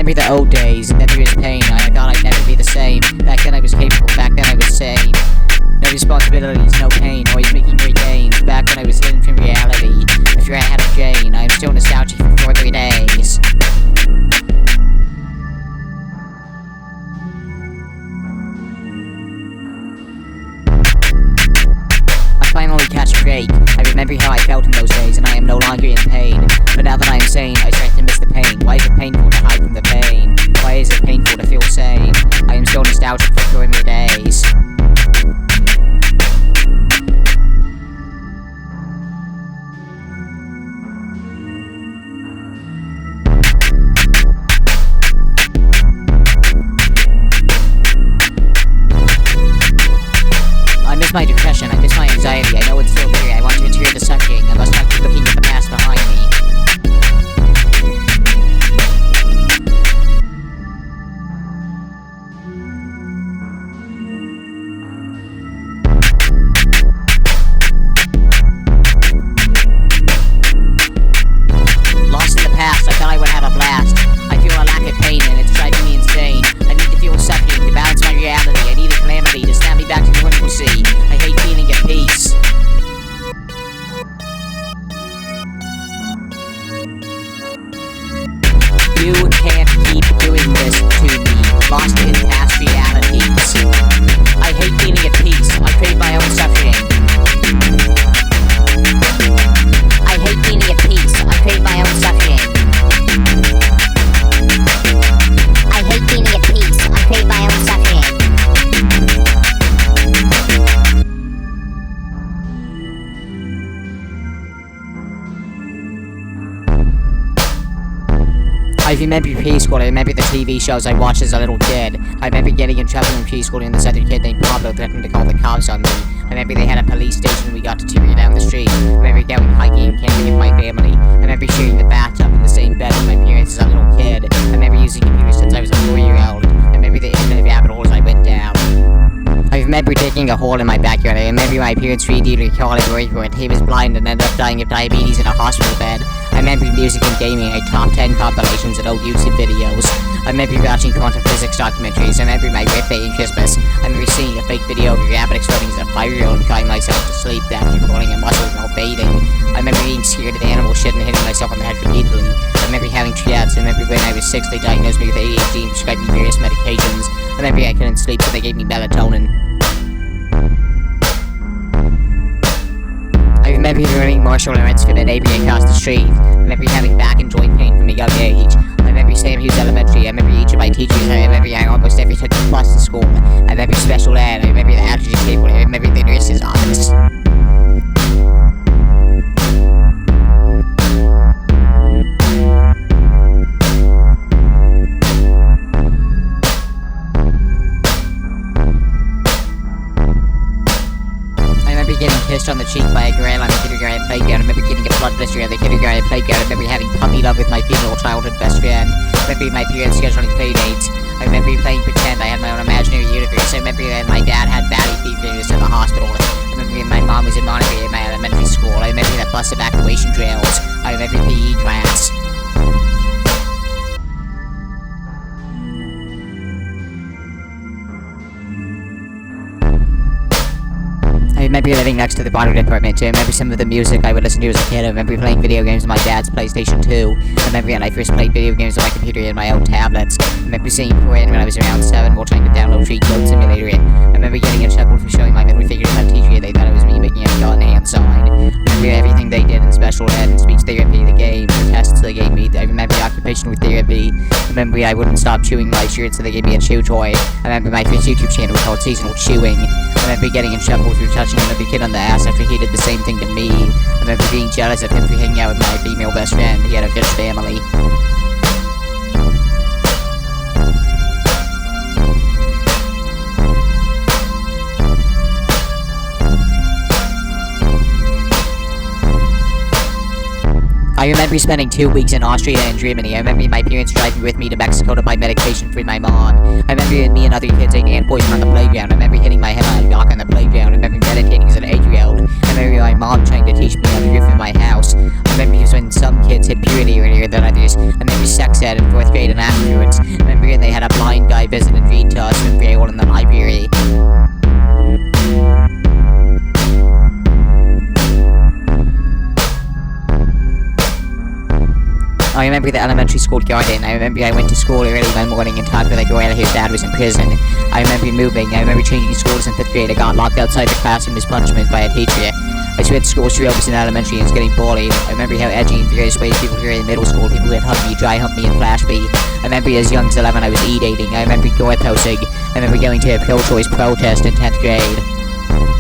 remember the old days, and then there was pain. I thought I'd never be the same. Back then I was capable, back then I was sane. No responsibilities, no pain, always making great gains. Back when I was hidden from reality, after I had a Jane, I am still nostalgic for 4 days. Finally catch a break. I remember how I felt in those days, and I am no longer in pain. But now that I am sane, I start to miss the pain. Why is it painful to hide from the pain? Why is it painful to feel sane? I am so nostalgic for 4 days. I miss my depression, I miss my anxiety, I know it's still there, I want to endure the suffering, I must not keep looking at the past behind me. Lost in the past, I thought I would have a blast. I feel a lack of pain and it's driving me insane. I need to feel suffering to balance my reality, I need a calamity to snap me back to normalcy. I hate feeling at peace. You can't keep doing this to me, lost in past realities. I hate feeling at peace, I crave my own suffering. I hate feeling at peace, I crave my own suffering. I hate feeling at peace, I crave my own suffering. I remember preschool, I remember the TV shows I watched as a little kid. I remember getting in trouble in preschool and this other kid named Pablo threatened to call the cops on me. I remember they had a police station and we got to tear down the street. I remember going hiking and camping with my family. I remember sharing the bathtub in the same bed with my parents as a little kid. I remember using computers since I was a 4-year-old. I remember the infinite rabbit holes I went down. I remember digging a hole in my backyard. I remember my parents redealing calling for it. He was blind and ended up dying of diabetes in a hospital bed. I remember music and gaming, like top 10 compilations and old YouTube videos. I remember watching quantum physics documentaries. I remember my birthday and Christmas. I remember seeing a fake video of a rabbit exploding as a 5-year-old and crying myself to sleep after pulling a muscle while bathing. I remember being scared of animal shit and hitting myself on the head repeatedly. I remember having triads. I remember when I was 6 they diagnosed me with ADHD and prescribed me various medications. I remember I couldn't sleep so they gave me melatonin. I remember learning martial arts from a neighbor across the street. I remember having back and joint pain from a young age. I remember Sam Hughes Elementary. I remember each of my teachers. I remember I almost every touch of plus in school. I remember special ed. I remember the allergy table. I remember the nurse's office. Kissed on the cheek by a girl on the kindergarten playground. I remember getting a blood blister on the kindergarten playground. I remember having puppy love with my female childhood best friend. I remember my parents scheduling play dates. I remember playing pretend I had my own imaginary universe. I remember that my dad had valley fever and was in the hospital. I remember my mom was in Monterey at my elementary school. I remember the bus evacuation drills. I remember PE class. I remember living next to the water department. I remember some of the music I would listen to as a kid. I remember playing video games on my dad's PlayStation 2. I remember when I first played video games on my computer and my own tablets. I remember seeing porn when I was around 7 while trying to download Cheat Code Simulator. I remember getting in trouble for showing my middle finger to my teacher. They thought it was me making a gun hand sign. I remember everything they did in special ed and speech therapy, the games, the tests they gave me. I remember occupational therapy. I remember I wouldn't stop chewing my shirt so they gave me a chew toy. I remember my first YouTube channel called Seasonal Chewing. I remember getting in trouble for touching another kid on the ass after he did the same thing to me. I remember being jealous of him for hanging out with my female best friend. He had a rich family. I remember spending 2 weeks in Austria and Germany. I remember my parents driving with me to Mexico to buy medication for my mom. I remember me and other kids ate ant poison on the playground. I remember hitting my head on a rock on the playground. I remember meditating as an 8-year-old. I remember my mom trying to teach me how to drift in my house. I remember when some kids hit puberty earlier than others. I remember sex ed in 4th grade and afterwards. I remember when they had a blind guy visit and read to us from grade 1 in the library. I remember the elementary school garden. I remember I went to school early one morning and talked with a girl whose dad was in prison. I remember moving. I remember changing schools in 5th grade. I got locked outside the classroom as punishment by a teacher. I switched schools to in elementary and was getting bullied. I remember how edgy and various ways people were in middle school. People would hug me, dry hump me, and flash me. I remember as young as 11 I was e-dating. I remember door posting. I remember going to a pro-choice protest in 10th grade.